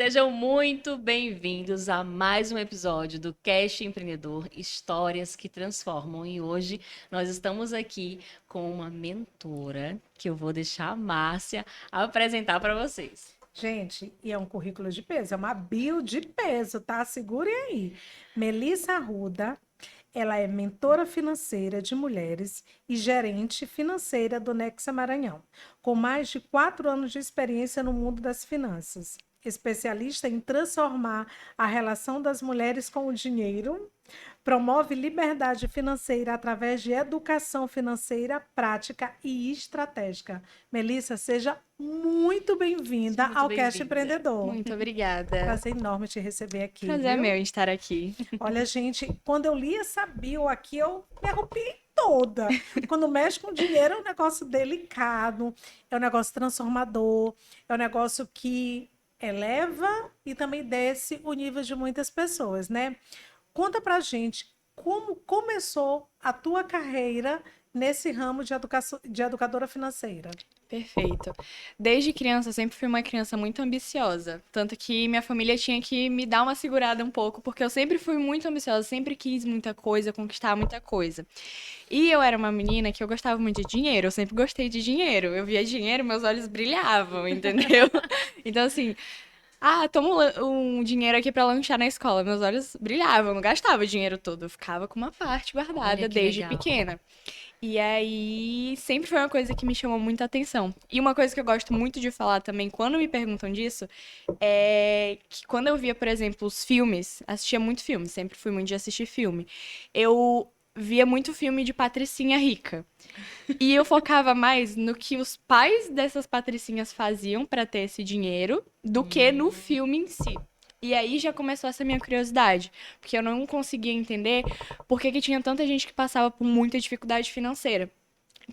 Sejam muito bem-vindos a mais um episódio do Cast Empreendedor, Histórias que Transformam. E hoje nós estamos aqui com uma mentora que eu vou deixar a Márcia apresentar para vocês. Gente, e é um currículo de peso, é uma bio de peso, tá? Segurem aí. Melissa Arruda, ela é mentora financeira de mulheres e gerente financeira do Nexa Maranhão, com mais de 4 anos de experiência no mundo das finanças. Especialista em transformar a relação das mulheres com o dinheiro, promove liberdade financeira através de educação financeira prática e estratégica. Melissa, seja muito bem-vinda Muito ao Cast bem-vinda. Empreendedor. Muito obrigada. Prazer enorme te receber aqui, Prazer é viu? meu em estar aqui. Olha, gente, quando eu li essa bio aqui, eu me arrepiei toda. Quando mexe com dinheiro, é um negócio delicado, é um negócio transformador, é um negócio que eleva e também desce o nível de muitas pessoas, né? Conta pra gente como começou a tua carreira nesse ramo de educação, de educadora financeira. Perfeito. Desde criança, eu sempre fui uma criança muito ambiciosa. Tanto que minha família tinha que me dar uma segurada um pouco, porque eu sempre fui muito ambiciosa, sempre quis muita coisa, conquistar muita coisa. E eu era uma menina que eu gostava muito de dinheiro, eu sempre gostei de dinheiro. Eu via dinheiro, meus olhos brilhavam, entendeu? Então, assim, toma um dinheiro aqui pra lanchar na escola. Meus olhos brilhavam, eu não gastava o dinheiro todo, eu ficava com uma parte Olha guardada que desde legal. pequena. E aí, sempre foi uma coisa que me chamou muita atenção. E uma coisa que eu gosto muito de falar também, quando me perguntam disso, é que quando eu via, por exemplo, os filmes, assistia muito filme, sempre fui muito de assistir filme, eu via muito filme de patricinha rica. E eu focava mais no que os pais dessas patricinhas faziam pra ter esse dinheiro do que no filme em si. E aí já começou essa minha curiosidade, porque eu não conseguia entender por que tinha tanta gente que passava por muita dificuldade financeira.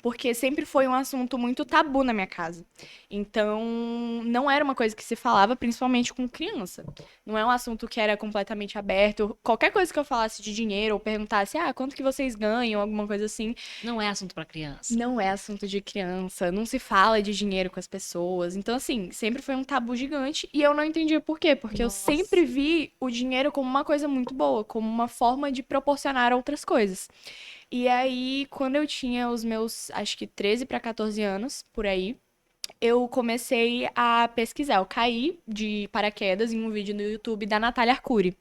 Porque sempre foi um assunto muito tabu na minha casa. Então, não era uma coisa que se falava, principalmente com criança. Não é um assunto que era completamente aberto. Qualquer coisa que eu falasse de dinheiro ou perguntasse, quanto que vocês ganham, alguma coisa assim, Não é assunto para criança. não é assunto de criança, não se fala de dinheiro com as pessoas. Então, assim, sempre foi um tabu gigante e eu não entendia por quê. Porque eu Nossa. sempre vi o dinheiro como uma coisa muito boa, como uma forma de proporcionar outras coisas. E aí, quando eu tinha os meus, acho que 13 para 14 anos, por aí, eu comecei a pesquisar. Eu caí de paraquedas em um vídeo no YouTube da Natália Arcuri.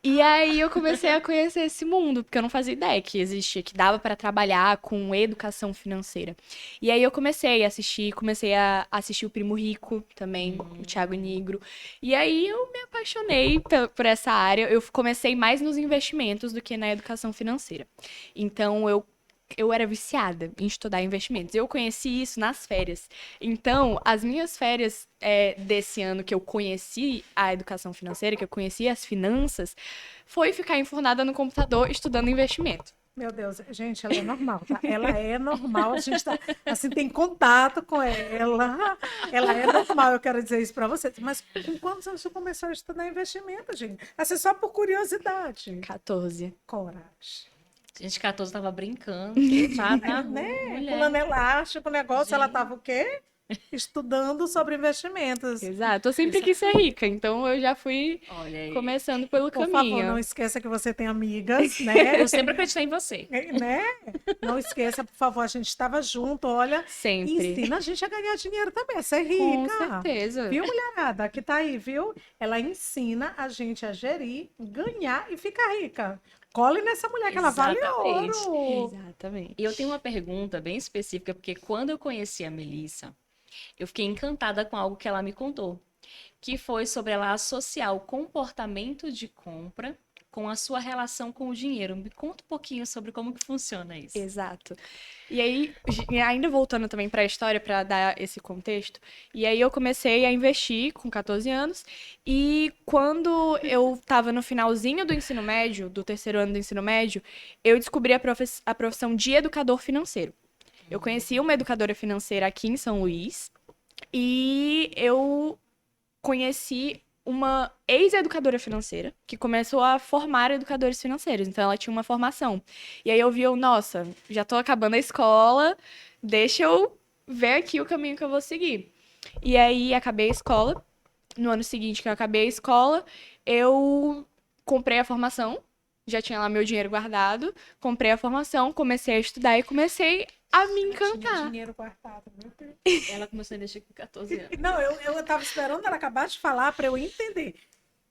E aí eu comecei a conhecer esse mundo, porque eu não fazia ideia que existia, que dava para trabalhar com educação financeira. E aí eu comecei a assistir o Primo Rico também, o Thiago Nigro. E aí eu me apaixonei por essa área. Eu comecei mais nos investimentos do que na educação financeira. Então eu era viciada em estudar investimentos. Eu conheci isso nas férias. Então, as minhas férias desse ano que eu conheci a educação financeira, que eu conheci as finanças, foi ficar enfurnada no computador estudando investimento. Meu Deus, gente, ela é normal, tá? Ela é normal, a gente tá, assim, tem contato com ela é normal, eu quero dizer isso para vocês. Mas com quantos anos você começou a estudar investimento, gente? Assim, só por curiosidade. 14. Coragem. Gente, 14 tava brincando, sabe? Na rua, Né? mulher. Pulando elástico, o negócio, ela Gente. tava o quê? Estudando sobre investimentos. Exato. Eu sempre quis ser rica, então eu já fui Olha aí. começando pelo Por favor, não caminho. esqueça que você tem amigas, né? Eu sempre acreditei em você. Né? Não esqueça, por favor, a gente estava junto, olha. Sempre. Ensina a gente a ganhar dinheiro também, a ser Com rica. certeza. Viu, mulherada? Que tá aí, viu? Ela ensina a gente a gerir, ganhar e ficar rica. Cole nessa mulher que ela vale Exatamente. ouro. Exatamente. E eu tenho uma pergunta bem específica, porque quando eu conheci a Melissa, eu fiquei encantada com algo que ela me contou, que foi sobre ela associar o comportamento de compra com a sua relação com o dinheiro. Me conta um pouquinho sobre como que funciona isso. Exato. E aí, ainda voltando também para a história, para dar esse contexto, e aí eu comecei a investir com 14 anos, e quando eu estava no finalzinho do ensino médio, do terceiro ano do ensino médio, eu descobri a profissão de educador financeiro. Eu conheci uma educadora financeira aqui em São Luís, e eu conheci uma ex-educadora financeira que começou a formar educadores financeiros. Então, ela tinha uma formação. E aí nossa, já tô acabando a escola, deixa eu ver aqui o caminho que eu vou seguir. E aí, acabei a escola no ano seguinte que eu acabei a escola, eu comprei a formação, já tinha lá meu dinheiro guardado, comprei a formação, comecei a estudar e comecei a me Tinha encantar. dinheiro guardado, meu Deus. Ela começou a investir com 14 anos. Não, eu tava esperando ela acabar de falar para eu entender.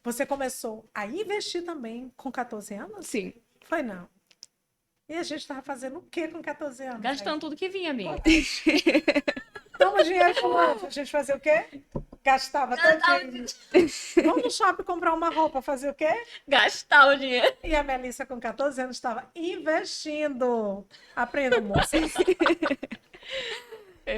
Você começou a investir também com 14 anos? Sim. Foi não. E a gente tava fazendo o quê com 14 anos? Gastando tudo que vinha, amiga. Toma dinheiro com a gente fazia o quê? Gastava todinho. Vamos no shopping comprar uma roupa, fazer o quê? Gastar o dinheiro. E a Melissa, com 14 anos, estava investindo. Aprenda, moças.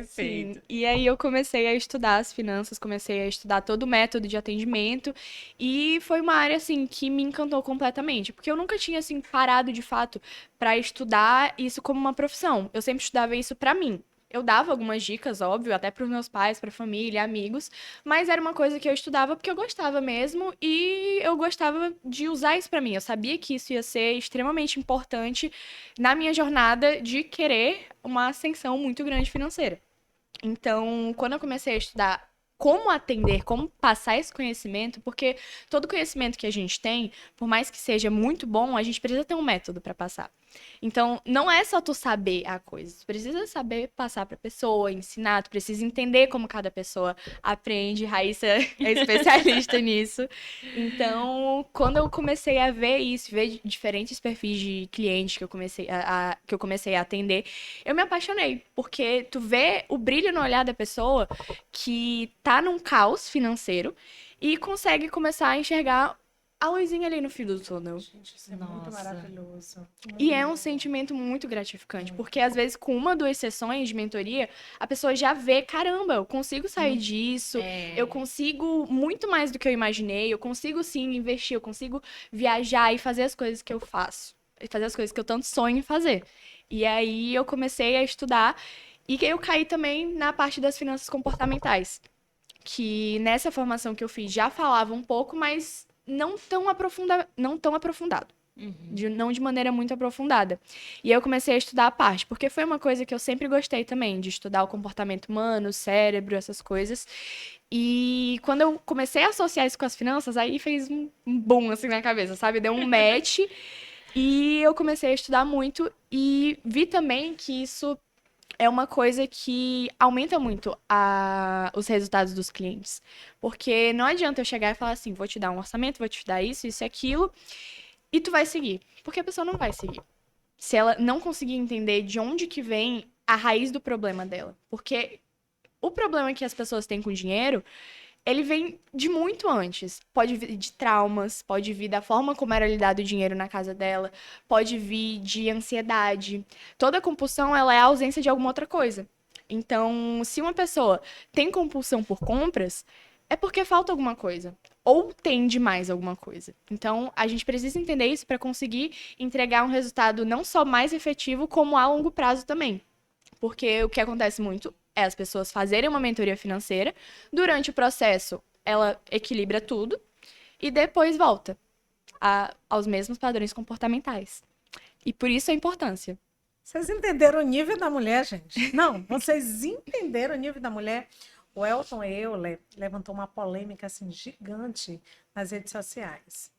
Sim. E aí eu comecei a estudar as finanças, comecei a estudar todo o método de atendimento e foi uma área assim que me encantou completamente, porque eu nunca tinha assim parado de fato para estudar isso como uma profissão. Eu sempre estudava isso para mim. Eu dava algumas dicas, óbvio, até para os meus pais, para família, amigos, mas era uma coisa que eu estudava porque eu gostava mesmo e eu gostava de usar isso para mim. Eu sabia que isso ia ser extremamente importante na minha jornada de querer uma ascensão muito grande financeira. Então, quando eu comecei a estudar como atender, como passar esse conhecimento, porque todo conhecimento que a gente tem, por mais que seja muito bom, a gente precisa ter um método para passar. Então, não é só tu saber a coisa, tu precisa saber passar para pessoa, ensinar, tu precisa entender como cada pessoa aprende. Raíssa é especialista nisso. Então, quando eu comecei a ver isso, ver diferentes perfis de clientes que eu comecei a atender, eu me apaixonei, porque tu vê o brilho no olhar da pessoa que tá num caos financeiro e consegue começar a enxergar a luzinha ali no fim do túnel. Gente, isso é muito Nossa. maravilhoso. E é um sentimento muito gratificante, porque às vezes com uma, duas sessões de mentoria, a pessoa já vê, caramba, eu consigo sair disso, eu consigo muito mais do que eu imaginei, eu consigo sim investir, eu consigo viajar e fazer as coisas que eu faço, e fazer as coisas que eu tanto sonho em fazer. E aí eu comecei a estudar e eu caí também na parte das finanças comportamentais, que nessa formação que eu fiz já falava um pouco, mas não tão aprofundado. Não de maneira muito aprofundada. E aí eu comecei a estudar a parte, porque foi uma coisa que eu sempre gostei também, de estudar o comportamento humano, o cérebro, essas coisas. E quando eu comecei a associar isso com as finanças, aí fez um boom assim na cabeça, sabe? Deu um match. E eu comecei a estudar muito e vi também que isso é uma coisa que aumenta muito os resultados dos clientes. Porque não adianta eu chegar e falar assim, vou te dar um orçamento, vou te dar isso e aquilo, e tu vai seguir. Porque a pessoa não vai seguir. Se ela não conseguir entender de onde que vem a raiz do problema dela. Porque o problema que as pessoas têm com dinheiro, ele vem de muito antes. Pode vir de traumas, pode vir da forma como era lidado o dinheiro na casa dela, pode vir de ansiedade. Toda compulsão, ela é a ausência de alguma outra coisa. Então, se uma pessoa tem compulsão por compras, é porque falta alguma coisa. Ou tem demais alguma coisa. Então, a gente precisa entender isso para conseguir entregar um resultado não só mais efetivo, como a longo prazo também. Porque o que acontece muito é as pessoas fazerem uma mentoria financeira, durante o processo ela equilibra tudo e depois volta aos mesmos padrões comportamentais. E por isso a importância. Vocês entenderam o nível da mulher, gente? Não, vocês entenderam o nível da mulher? O Elton Euler levantou uma polêmica assim gigante nas redes sociais.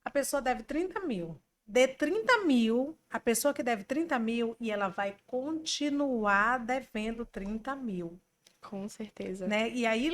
A pessoa deve 30 mil. Dê 30 mil, a pessoa que deve 30 mil, e ela vai continuar devendo 30 mil. Com certeza. Né? E aí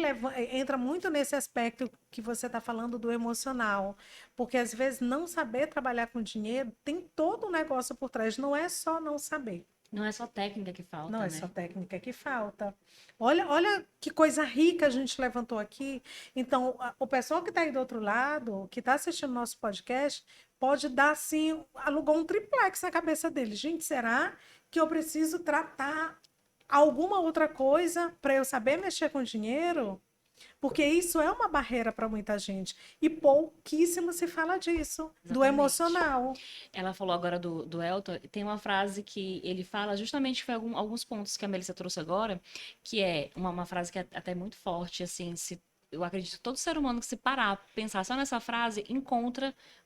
entra muito nesse aspecto que você está falando do emocional. Porque às vezes não saber trabalhar com dinheiro tem todo um negócio por trás. Não é só não saber. Não é só técnica que falta, Não né? é só técnica que falta. Olha que coisa rica a gente levantou aqui. Então, o pessoal que está aí do outro lado, que está assistindo nosso podcast, pode dar, assim, alugou um triplex na cabeça dele. Gente, será que eu preciso tratar alguma outra coisa para eu saber mexer com dinheiro? Porque isso é uma barreira para muita gente. E pouquíssimo se fala disso, do Exatamente. emocional. Ela falou agora do Elton, tem uma frase que ele fala, justamente foi alguns pontos que a Melissa trouxe agora, que é uma frase que é até muito forte, assim, eu acredito que todo ser humano que se parar, pensar só nessa frase,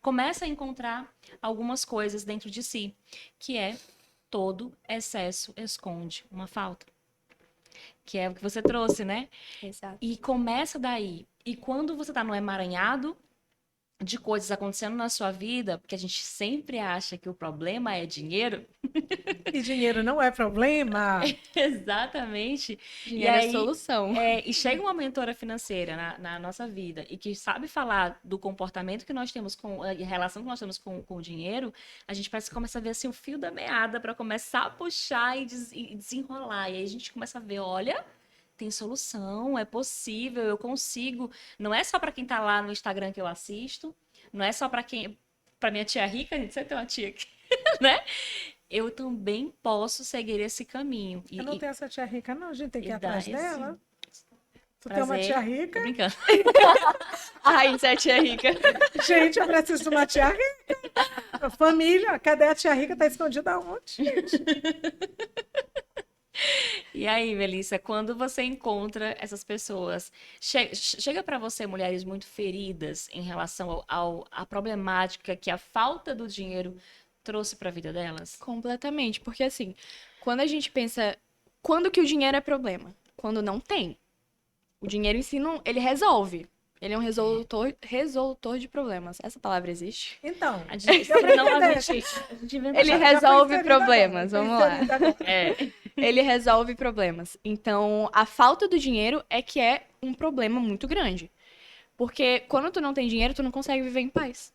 começa a encontrar algumas coisas dentro de si, que é todo excesso esconde uma falta. que é o que você trouxe, né? Exato. E começa daí. E quando você tá no emaranhado de coisas acontecendo na sua vida, porque a gente sempre acha que o problema é dinheiro. E dinheiro não é problema. Exatamente. E Dinheiro é aí, solução. e chega uma mentora financeira na nossa vida e que sabe falar do comportamento que nós temos com a relação que nós temos com o dinheiro, a gente parece que começa a ver assim o fio da meada para começar a puxar e desenrolar. E aí a gente começa a ver, olha, tem solução, é possível, eu consigo. Não é só para quem tá lá no Instagram que eu assisto, não é só para minha tia rica, a gente sempre tem uma tia aqui, né? Eu também posso seguir esse caminho. Eu não tenho essa tia rica, não. A gente tem que ir dá atrás esse dela. Tu tem uma prazer. tia Tô rica? brincando. A Raíssa é a tia rica. Gente, eu preciso de uma tia rica. Família, cadê a tia rica? Tá escondida onde? E aí, Melissa, quando você encontra essas pessoas, chega para você mulheres muito feridas em relação à problemática que a falta do dinheiro trouxe para a vida delas? Completamente. Porque assim, quando a gente pensa. Quando que o dinheiro é problema? Quando não tem. O dinheiro em si não, ele resolve. Ele é um resolutor de problemas. Essa palavra existe? Então, A gente, eu não, a prefiro gente inventa Ele já. Já foi resolve inserida problemas, agora, vamos foi lá. inserida agora. É, Ele resolve problemas. Então, a falta do dinheiro é que é um problema muito grande. Porque quando tu não tem dinheiro, tu não consegue viver em paz.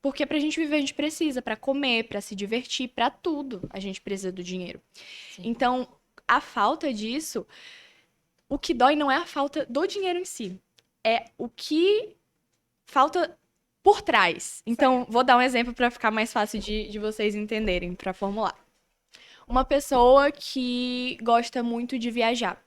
Porque pra gente viver, a gente precisa, pra comer, pra se divertir, pra tudo, a gente precisa do dinheiro. Sim. Então, a falta disso, o que dói não é a falta do dinheiro em si, é o que falta por trás. Então, vou dar um exemplo pra ficar mais fácil de vocês entenderem, pra formular. Uma pessoa que gosta muito de viajar.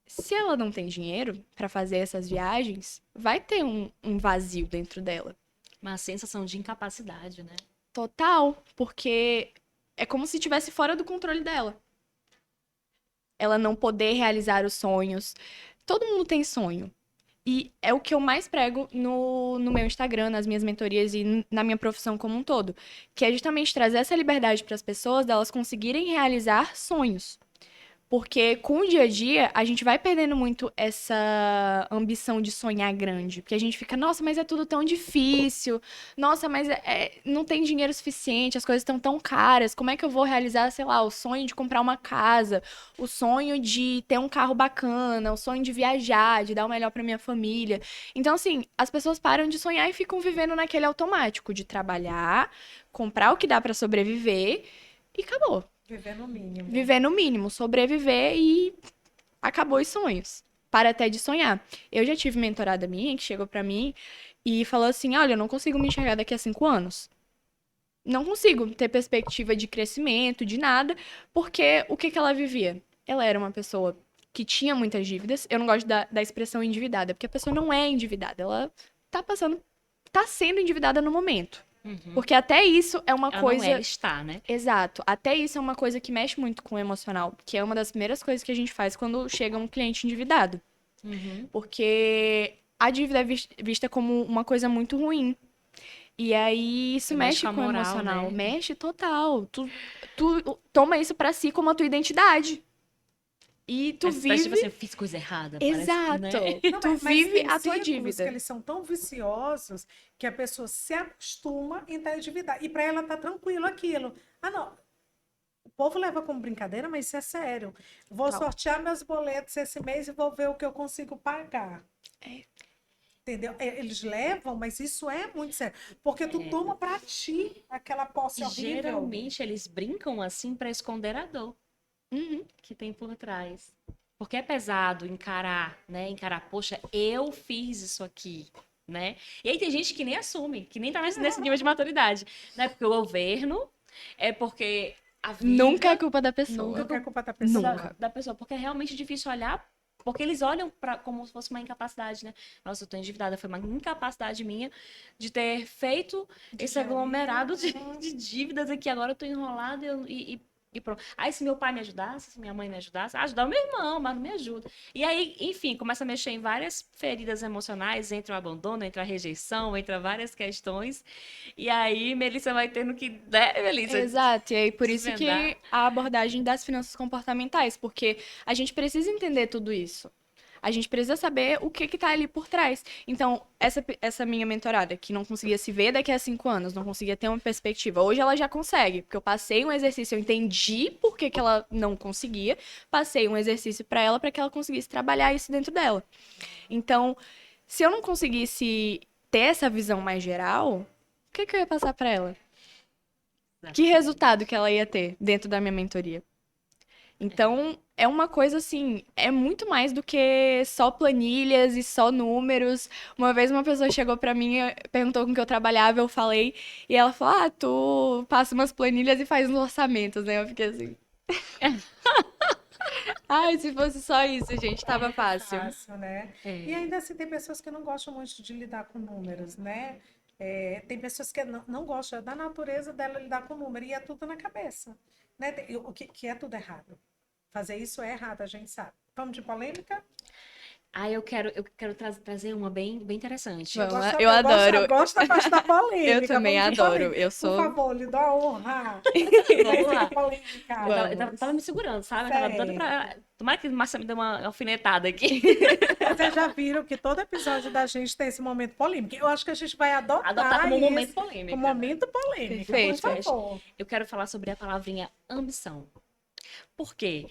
Se ela não tem dinheiro pra fazer essas viagens, vai ter um vazio dentro dela. uma sensação de incapacidade, né? Total, porque é como se estivesse fora do controle dela. Ela não poder realizar os sonhos. Todo mundo tem sonho. E é o que eu mais prego no meu Instagram, nas minhas mentorias e na minha profissão como um todo. Que é justamente trazer essa liberdade para as pessoas, delas conseguirem realizar sonhos. Porque com o dia a dia, a gente vai perdendo muito essa ambição de sonhar grande. Porque a gente fica, nossa, mas é tudo tão difícil. Nossa, mas não tem dinheiro suficiente, as coisas estão tão caras. Como é que eu vou realizar, sei lá, o sonho de comprar uma casa, o sonho de ter um carro bacana, o sonho de viajar, de dar o melhor pra minha família. Então, assim, as pessoas param de sonhar e ficam vivendo naquele automático de trabalhar, comprar o que dá pra sobreviver e acabou. Viver no mínimo. Viver no mínimo, sobreviver e acabou os sonhos. Para até de sonhar. Eu já tive mentorada minha que chegou pra mim e falou assim: olha, eu não consigo me enxergar daqui a 5 anos. Não consigo ter perspectiva de crescimento, de nada, porque o que ela vivia? Ela era uma pessoa que tinha muitas dívidas. Eu não gosto da expressão endividada, porque a pessoa não é endividada. Ela tá sendo endividada no momento. Uhum. Porque até isso é uma Ela coisa. não é, está, né? Exato. Até isso é uma coisa que mexe muito com o emocional, que é uma das primeiras coisas que a gente faz quando chega um cliente endividado. Uhum. Porque a dívida é vista como uma coisa muito ruim. E aí isso E mexe com o moral, emocional. né? Mexe total. Tu toma isso pra si como a tua identidade. E tu Parece tipo vive. assim, eu fiz coisa errada. parece, Exato. né? Não, Tu mas vive tem a tua círculos dívida. que eles são tão viciosos que a pessoa se acostuma em estar endividada. E para ela tá tranquilo aquilo. Ah, não. O povo leva como brincadeira, mas isso é sério. Vou Total. sortear meus boletos esse mês e vou ver o que eu consigo pagar. É. Entendeu? Eles levam, mas isso é muito sério. Porque tu toma pra ti aquela posse E horrível. geralmente eles brincam assim pra esconder a dor Uhum. que tem por trás. Porque é pesado encarar, né? Encarar, poxa, eu fiz isso aqui, né? E aí tem gente que nem assume, que nem tá nesse nível de maturidade. Não é porque o governo, é porque a vida Nunca é culpa da pessoa. Nunca é culpa da pessoa. da pessoa. Porque é realmente difícil olhar, porque eles olham como se fosse uma incapacidade, né? Nossa, eu tô endividada, foi uma incapacidade minha de ter feito esse aglomerado de dívidas aqui. Agora eu tô enrolada e E pronto. Aí, se meu pai me ajudasse, se minha mãe me ajudasse, ajudar o meu irmão, mas não me ajuda. E aí, enfim, começa a mexer em várias feridas emocionais, entre o abandono, entre a rejeição, entre várias questões. E aí, Melissa vai tendo que, né, Melissa, Exato, e aí por isso desvendar. que a abordagem das finanças comportamentais, porque a gente precisa entender tudo isso. A gente precisa saber o que tá ali por trás. Então, essa minha mentorada, que não conseguia se ver daqui a 5 anos, não conseguia ter uma perspectiva, hoje ela já consegue, porque eu passei um exercício, eu entendi por que que ela não conseguia, passei um exercício pra ela para que ela conseguisse trabalhar isso dentro dela. Então, se eu não conseguisse ter essa visão mais geral, o que que eu ia passar pra ela? Que resultado que ela ia ter dentro da minha mentoria? Então, é uma coisa assim, é muito mais do que só planilhas e só números. Uma vez uma pessoa chegou pra mim, perguntou com que eu trabalhava, eu falei, e ela falou: "Ah, tu passa umas planilhas e faz uns orçamentos", né? Eu fiquei assim: "Ai, se fosse só isso, gente, tava fácil". Fácil, né? E É. ainda assim, tem pessoas que não gostam muito de lidar com números, né? Tem pessoas que não gostam da natureza dela lidar com número, e é tudo na cabeça, né? O que é tudo errado. Fazer isso é errado, a gente sabe. Vamos de polêmica? Aí eu quero trazer uma bem interessante. Vamos lá, eu Eu gosto, eu adoro. gosto da parte da Eu polêmica. também Vamos de adoro. polêmica. Eu Por sou. favor, lhe dou a honra. Vamos Comece a lá. polêmica. Eu tava me segurando, sabe? Eu tava doida Certo. pra. Tomara que o Márcia me dê uma alfinetada aqui. Vocês já viram que todo episódio da gente tem esse momento polêmico. Eu acho que a gente vai Adotar adotar como um momento isso polêmica, como né? momento polêmico, por Perfeito. favor. Eu quero falar sobre a palavrinha ambição. Por quê?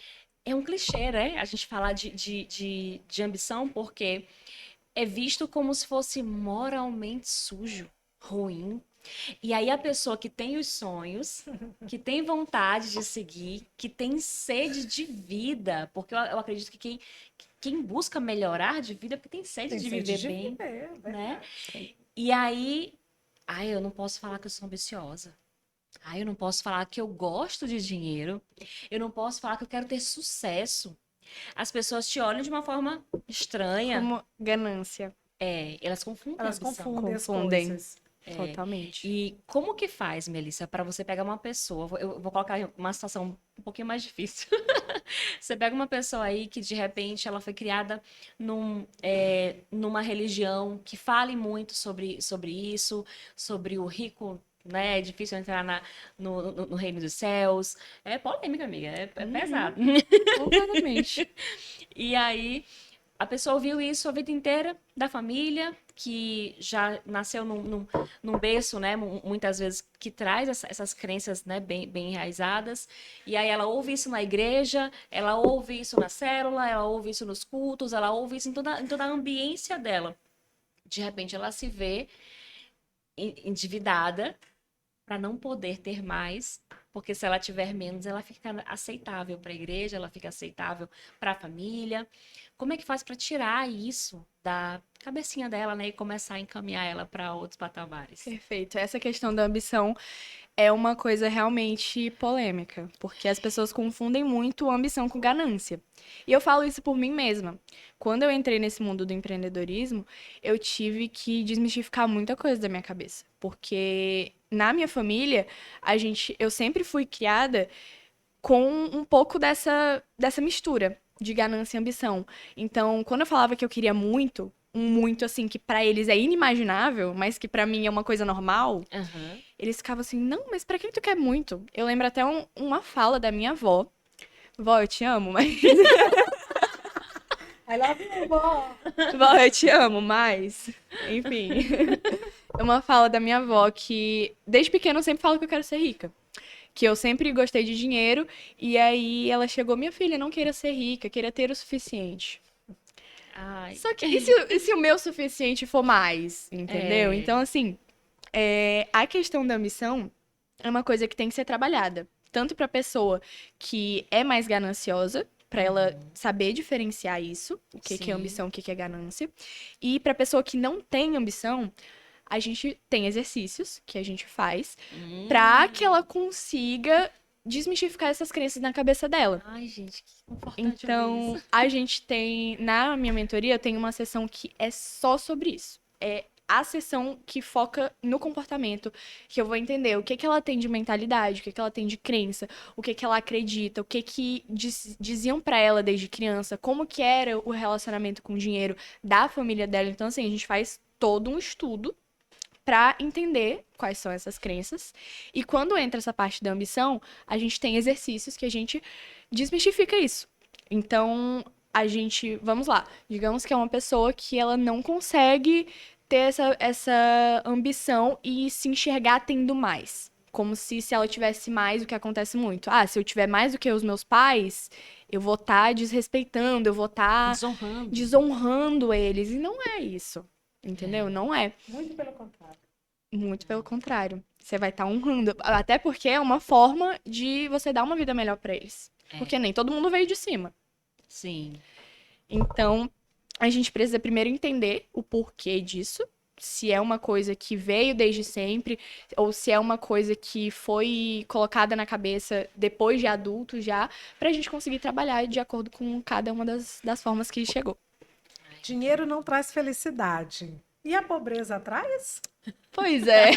É um clichê, né? A gente falar de ambição, porque é visto como se fosse moralmente sujo, ruim. E aí a pessoa que tem os sonhos, que tem vontade de seguir, que tem sede de vida, porque eu acredito que quem busca melhorar de vida é porque tem sede Tem de sede viver de bem, viver, é né? verdade. E aí, ai, eu não posso falar que eu sou ambiciosa. Ai, eu não posso falar que eu gosto de dinheiro. Eu não posso falar que eu quero ter sucesso. As pessoas te olham de uma forma estranha. Como ganância. Elas confundem a Elas ambição. confundem as Confundem. coisas. Totalmente. E como que faz, Melissa, para você pegar uma pessoa? Eu vou colocar em uma situação um pouquinho mais difícil. Você pega uma pessoa aí que de repente ela foi criada numa religião que fale muito sobre isso, sobre o rico, né? É difícil entrar no reino dos céus. É polêmica, amiga. É Uhum, pesado. completamente. E aí a pessoa ouviu isso a vida inteira da família, que já nasceu num berço, né? Muitas vezes que traz essas crenças, né? Bem enraizadas. E aí ela ouve isso na igreja, ela ouve isso na célula, ela ouve isso nos cultos, ela ouve isso em toda a ambiência dela. De repente ela se vê endividada para não poder ter mais, porque se ela tiver menos, ela fica aceitável para a igreja, ela fica aceitável para a família. Como é que faz para tirar isso da cabecinha dela, né, e começar a encaminhar ela para outros patamares? Perfeito. Essa questão da ambição é uma coisa realmente polêmica, porque as pessoas confundem muito ambição com ganância. E eu falo isso por mim mesma. Quando eu entrei nesse mundo do empreendedorismo, eu tive que desmistificar muita coisa da minha cabeça, porque na minha família, eu sempre fui criada com um pouco dessa mistura de ganância e ambição. Então, quando eu falava que eu queria muito, um muito assim que pra eles é inimaginável, mas que pra mim é uma coisa normal, Aham. eles ficavam assim: "Não, mas pra que tu quer muito?". Eu lembro até uma fala da minha avó. Vó, eu te amo, mas Aí lá vem, vó. vó, eu te amo, mas enfim. É uma fala da minha avó que desde pequena eu sempre falo que eu quero ser rica. Que eu sempre gostei de dinheiro, e aí ela chegou: "Minha filha, não queira ser rica, queira ter o suficiente". Ai, Só que e se o meu suficiente for mais, entendeu? é, Então, assim, a questão da ambição é uma coisa que tem que ser trabalhada. Tanto para pessoa que é mais gananciosa, para ela saber diferenciar isso, o que que é sim. ambição, o que que é ganância. E para pessoa que não tem ambição, a gente tem exercícios que a gente faz para que ela consiga desmistificar essas crenças na cabeça dela. Ai, gente, que confortante ouvir Então, isso. a gente tem, na minha mentoria, eu tenho uma sessão que é só sobre isso. É a sessão que foca no comportamento, que eu vou entender o que ela tem de mentalidade, o que ela tem de crença, o que ela acredita, o que diziam pra ela desde criança, como que era o relacionamento com o dinheiro da família dela. Então, assim, a gente faz todo um estudo pra entender quais são essas crenças. E quando entra essa parte da ambição, a gente tem exercícios que a gente desmistifica isso. Então, vamos lá, digamos que é uma pessoa que ela não consegue ter essa ambição e se enxergar tendo mais. Como se ela tivesse mais, o que acontece muito. Ah, se eu tiver mais do que os meus pais, eu vou estar desrespeitando, eu vou estar desonrando eles. E não é isso. Entendeu? Não é. Muito pelo contrário. Muito pelo contrário. Você vai estar honrando. Até porque é uma forma de você dar uma vida melhor pra eles. Porque nem todo mundo veio de cima. Sim. Então, a gente precisa primeiro entender o porquê disso. Se é uma coisa que veio desde sempre, ou se é uma coisa que foi colocada na cabeça depois de adulto já, pra gente conseguir trabalhar de acordo com cada uma das formas que chegou. Dinheiro não traz felicidade. E a pobreza traz? Pois é.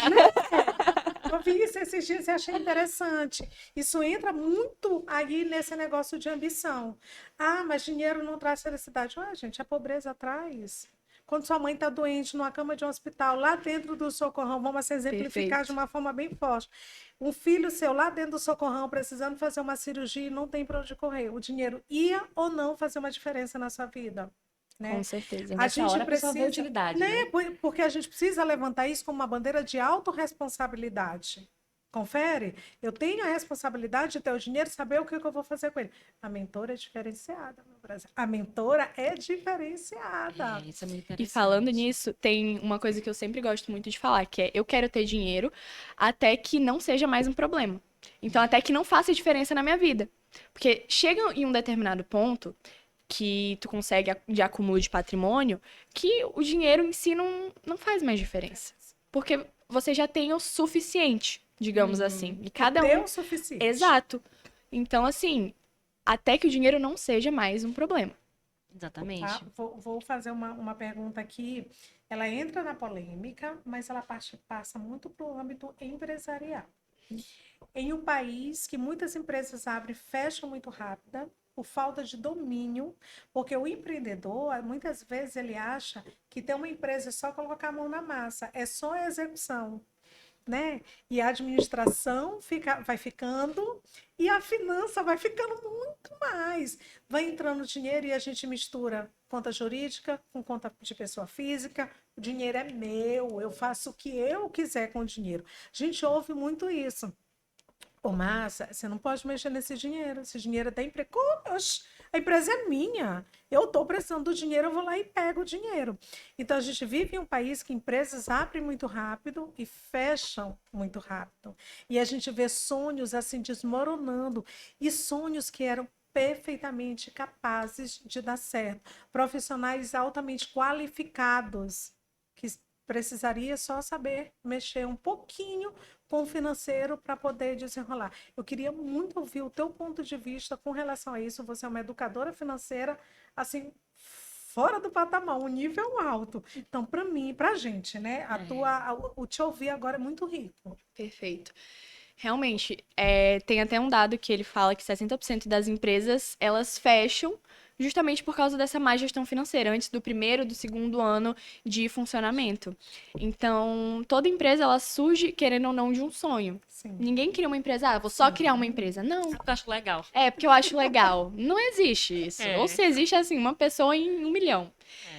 Eu vi isso esses dias e achei interessante. Isso entra muito aí nesse negócio de ambição. Ah, mas dinheiro não traz felicidade. Ué, gente, a pobreza traz. Quando sua mãe está doente numa cama de um hospital, lá dentro do socorrão, vamos assim, exemplificar Perfeito. de uma forma bem forte. Um filho seu lá dentro do socorrão, precisando fazer uma cirurgia e não tem para onde correr. O dinheiro ia ou não fazer uma diferença na sua vida? Né? Com certeza. A Nessa gente hora a pessoa vê precisa, utilidade, né? né? Porque a gente precisa levantar isso como uma bandeira de autorresponsabilidade. Confere? Eu tenho a responsabilidade de ter o dinheiro e saber o que eu vou fazer com ele. A mentora é diferenciada, meu Brasil. A mentora é diferenciada. Isso é muito E interessante. falando nisso, tem uma coisa que eu sempre gosto muito de falar, que é eu quero ter dinheiro até que não seja mais um problema. Então, até que não faça diferença na minha vida. Porque chega em um determinado ponto que tu consegue de acúmulo de patrimônio, que o dinheiro em si não faz mais diferença. Porque você já tem o suficiente, digamos assim. E cada Deu um... o suficiente. Exato. Então, assim, até que o dinheiro não seja mais um problema. Exatamente. Tá? Vou fazer uma pergunta aqui. Ela entra na polêmica, mas ela passa muito para o âmbito empresarial. Em um país que muitas empresas abrem e fecham muito rápida, por falta de domínio, porque o empreendedor, muitas vezes, ele acha que ter uma empresa é só colocar a mão na massa, é só a execução. Né? E a administração vai ficando e a finança vai ficando muito mais. Vai entrando dinheiro e a gente mistura conta jurídica com conta de pessoa física. O dinheiro é meu, eu faço o que eu quiser com o dinheiro. A gente ouve muito isso. Ô, Márcia, você não pode mexer nesse dinheiro. Esse dinheiro é da empresa. Oxe, a empresa é minha. Eu estou precisando do dinheiro, eu vou lá e pego o dinheiro. Então, a gente vive em um país que empresas abrem muito rápido e fecham muito rápido. E a gente vê sonhos assim desmoronando. E sonhos que eram perfeitamente capazes de dar certo. Profissionais altamente qualificados, que precisaria só saber mexer um pouquinho com o financeiro para poder desenrolar. Eu queria muito ouvir o teu ponto de vista com relação a isso. Você é uma educadora financeira, assim, fora do patamar, um nível alto. Então, para mim, para a gente, né? O te ouvir agora é muito rico. Perfeito. Realmente, tem até um dado que ele fala que 60% das empresas, elas fecham justamente por causa dessa má gestão financeira, antes do primeiro, do segundo ano de funcionamento. Então, toda empresa, ela surge, querendo ou não, de um sonho. Sim. Ninguém cria uma empresa, vou só criar uma empresa. Não. Eu acho legal. É, porque eu acho legal. Não existe isso. É. Ou se existe, assim, uma pessoa em 1 milhão.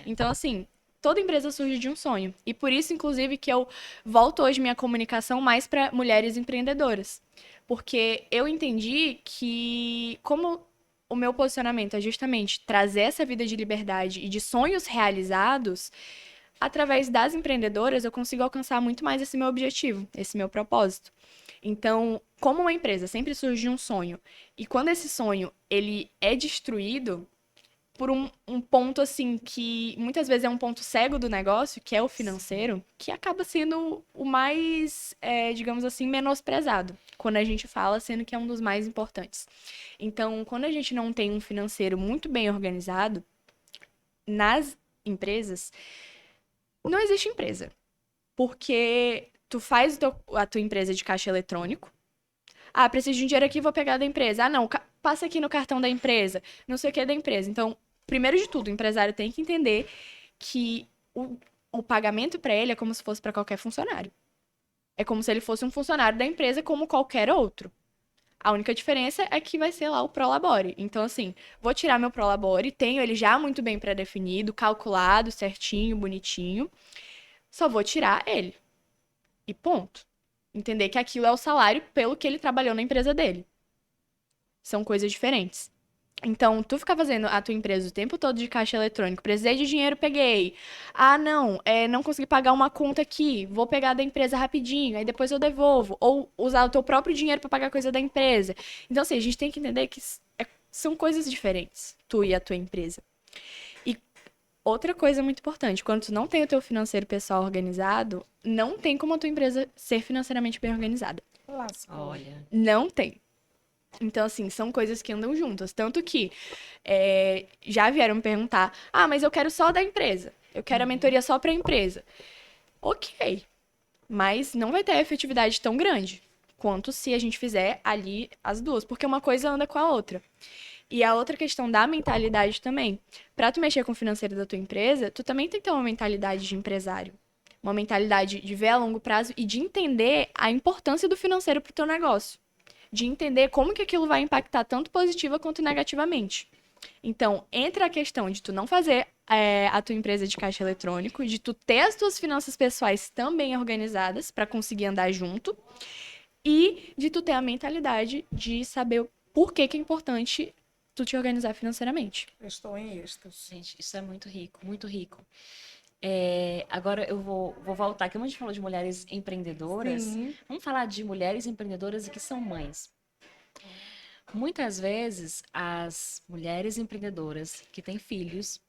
Então, assim, toda empresa surge de um sonho. E por isso, inclusive, que eu volto hoje minha comunicação mais para mulheres empreendedoras. Porque eu entendi que, como o meu posicionamento é justamente trazer essa vida de liberdade e de sonhos realizados, através das empreendedoras eu consigo alcançar muito mais esse meu objetivo, esse meu propósito. Então, como uma empresa sempre surge de um sonho, e quando esse sonho ele é destruído por um ponto assim que muitas vezes é um ponto cego do negócio, que é o financeiro, que acaba sendo o mais, digamos assim, menosprezado quando a gente fala, sendo que é um dos mais importantes. Então, quando a gente não tem um financeiro muito bem organizado, nas empresas, não existe empresa. porque tu faz a tua empresa de caixa eletrônico. Ah, preciso de um dinheiro aqui, vou pegar da empresa. Ah, não, passa aqui no cartão da empresa. Não sei o que é da empresa. Então, primeiro de tudo, o empresário tem que entender que o pagamento para ele é como se fosse para qualquer funcionário. É como se ele fosse um funcionário da empresa como qualquer outro. A única diferença é que vai ser lá o Prolabore. Então, assim, vou tirar meu Prolabore, tenho ele já muito bem pré-definido, calculado, certinho, bonitinho. Só vou tirar ele. E ponto. Entender que aquilo é o salário pelo que ele trabalhou na empresa dele. São coisas diferentes. Então, tu ficar fazendo a tua empresa o tempo todo de caixa eletrônico, precisei de dinheiro, peguei. Ah, não, não consegui pagar uma conta aqui, vou pegar da empresa rapidinho, aí depois eu devolvo. Ou usar o teu próprio dinheiro para pagar coisa da empresa. Então, assim, a gente tem que entender que são coisas diferentes, tu e a tua empresa. E outra coisa muito importante, quando tu não tem o teu financeiro pessoal organizado, não tem como a tua empresa ser financeiramente bem organizada. Lascou. Olha. Não tem. Então, assim, são coisas que andam juntas. Tanto que já vieram me perguntar: ah, mas eu quero só da empresa. Eu quero a mentoria só pra empresa. Ok. Mas não vai ter efetividade tão grande quanto se a gente fizer ali as duas. Porque uma coisa anda com a outra. E a outra questão da mentalidade também. Pra tu mexer com o financeiro da tua empresa, tu também tem que ter uma mentalidade de empresário. Uma mentalidade de ver a longo prazo e de entender a importância do financeiro pro teu negócio. De entender como que aquilo vai impactar tanto positiva quanto negativamente. Então, entra a questão de tu não fazer a tua empresa de caixa eletrônico, de tu ter as tuas finanças pessoais também organizadas para conseguir andar junto, e de tu ter a mentalidade de saber o porquê que é importante tu te organizar financeiramente. Eu estou em êxtase. Gente, isso é muito rico, muito rico. Agora eu vou voltar aqui. Como a gente falou de mulheres empreendedoras, Sim. vamos falar de mulheres empreendedoras que são mães. Muitas vezes, as mulheres empreendedoras que têm filhos,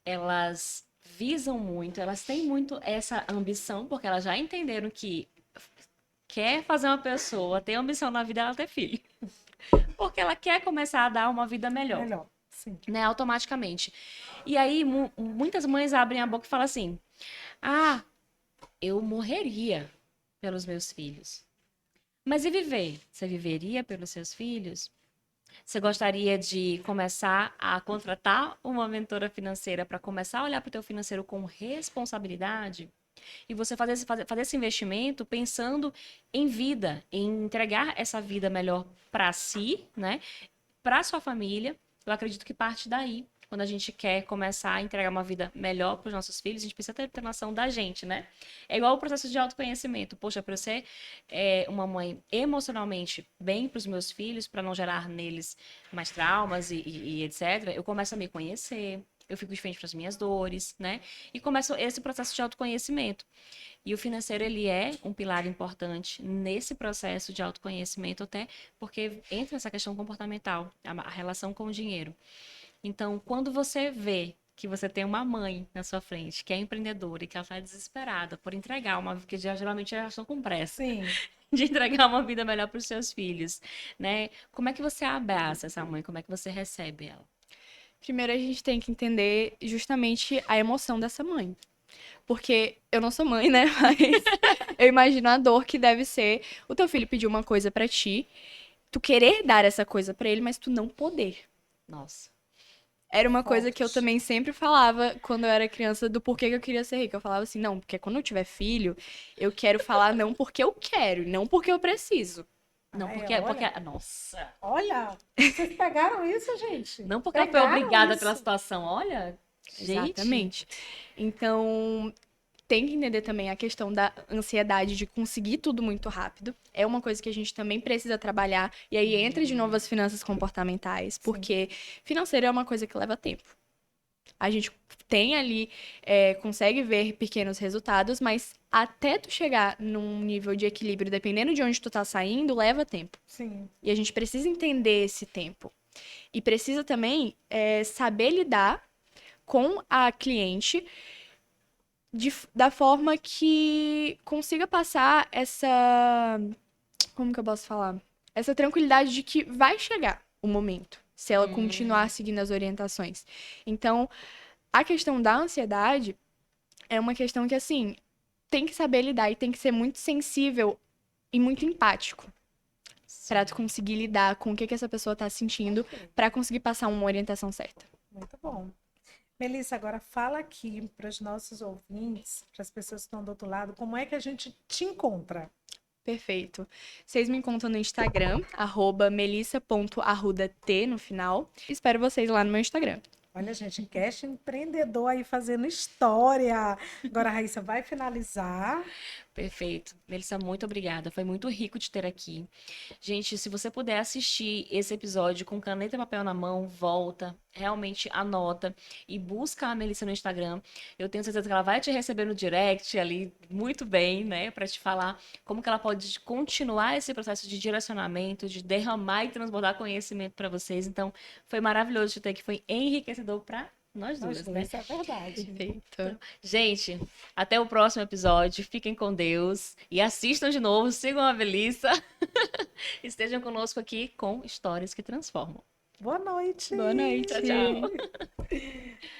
elas visam muito, elas têm muito essa ambição, porque elas já entenderam que quer fazer uma pessoa ter ambição na vida, ela ter filho. Porque ela quer começar a dar uma vida melhor. Melhor. Sim. Né, automaticamente. E aí, muitas mães abrem a boca e falam assim: ah, eu morreria pelos meus filhos. Mas e viver? Você viveria pelos seus filhos? Você gostaria de começar a contratar uma mentora financeira para começar a olhar para o teu financeiro com responsabilidade? E você fazer esse investimento pensando em vida, em entregar essa vida melhor para si, né? Para sua família. Eu acredito que parte daí. Quando a gente quer começar a entregar uma vida melhor para os nossos filhos, a gente precisa ter noção da gente, né? É igual o processo de autoconhecimento. Poxa, para eu ser uma mãe emocionalmente bem para os meus filhos, para não gerar neles mais traumas e etc., eu começo a me conhecer, eu fico de frente para as minhas dores, né? E começo esse processo de autoconhecimento. E o financeiro, ele é um pilar importante nesse processo de autoconhecimento, até porque entra essa questão comportamental, a relação com o dinheiro. Então, quando você vê que você tem uma mãe na sua frente, que é empreendedora e que ela está desesperada por entregar uma vida, que geralmente elas estão com pressa Sim. de entregar uma vida melhor para os seus filhos, né? Como é que você abraça essa mãe? Como é que você recebe ela? Primeiro, a gente tem que entender justamente a emoção dessa mãe. Porque eu não sou mãe, né? Mas eu imagino a dor que deve ser o teu filho pedir uma coisa pra ti, tu querer dar essa coisa pra ele, mas tu não poder. Nossa. Era uma coisa que eu Forte. também sempre falava quando eu era criança do porquê que eu queria ser rica. Eu falava assim, não, porque quando eu tiver filho, eu quero falar não porque eu quero, não porque eu preciso. Não, Ai, porque, olha. nossa. Olha, vocês pegaram isso, gente? Não porque ela foi Pegaram obrigada isso? pela situação. Olha, gente. Exatamente. Então, tem que entender também a questão da ansiedade de conseguir tudo muito rápido. É uma coisa que a gente também precisa trabalhar. E aí entra de novo as finanças comportamentais, porque financeiro é uma coisa que leva tempo. A gente tem ali, consegue ver pequenos resultados, mas até tu chegar num nível de equilíbrio, dependendo de onde tu tá saindo, leva tempo. Sim. E a gente precisa entender esse tempo. E precisa também saber lidar com a cliente da forma que consiga passar essa. Como que eu posso falar? Essa tranquilidade de que vai chegar o momento, se ela continuar seguindo as orientações. Então, a questão da ansiedade é uma questão que, assim, tem que saber lidar e tem que ser muito sensível e muito empático pra tu conseguir lidar com o que essa pessoa tá sentindo pra conseguir passar uma orientação certa. Muito bom. Melissa, agora fala aqui para os nossos ouvintes, para as pessoas que estão do outro lado, como é que a gente te encontra? Perfeito. Vocês me encontram no Instagram, @melissa.arrudat no final. Espero vocês lá no meu Instagram. Olha, gente, cast empreendedor aí fazendo história. Agora a Raíssa vai finalizar. Perfeito. Melissa, muito obrigada. Foi muito rico de ter aqui. Gente, se você puder assistir esse episódio com caneta e papel na mão, volta, realmente anota e busca a Melissa no Instagram. Eu tenho certeza que ela vai te receber no direct ali muito bem, né, para te falar como que ela pode continuar esse processo de direcionamento, de derramar e transbordar conhecimento para vocês. Então, foi maravilhoso te ter aqui, foi enriquecedor para nós Nós duas, né? dois, é verdade. Perfeito. Gente, até o próximo episódio. Fiquem com Deus e assistam de novo, sigam a Melissa. Estejam conosco aqui com Histórias que Transformam. Boa noite. Boa noite. Tchau, tchau.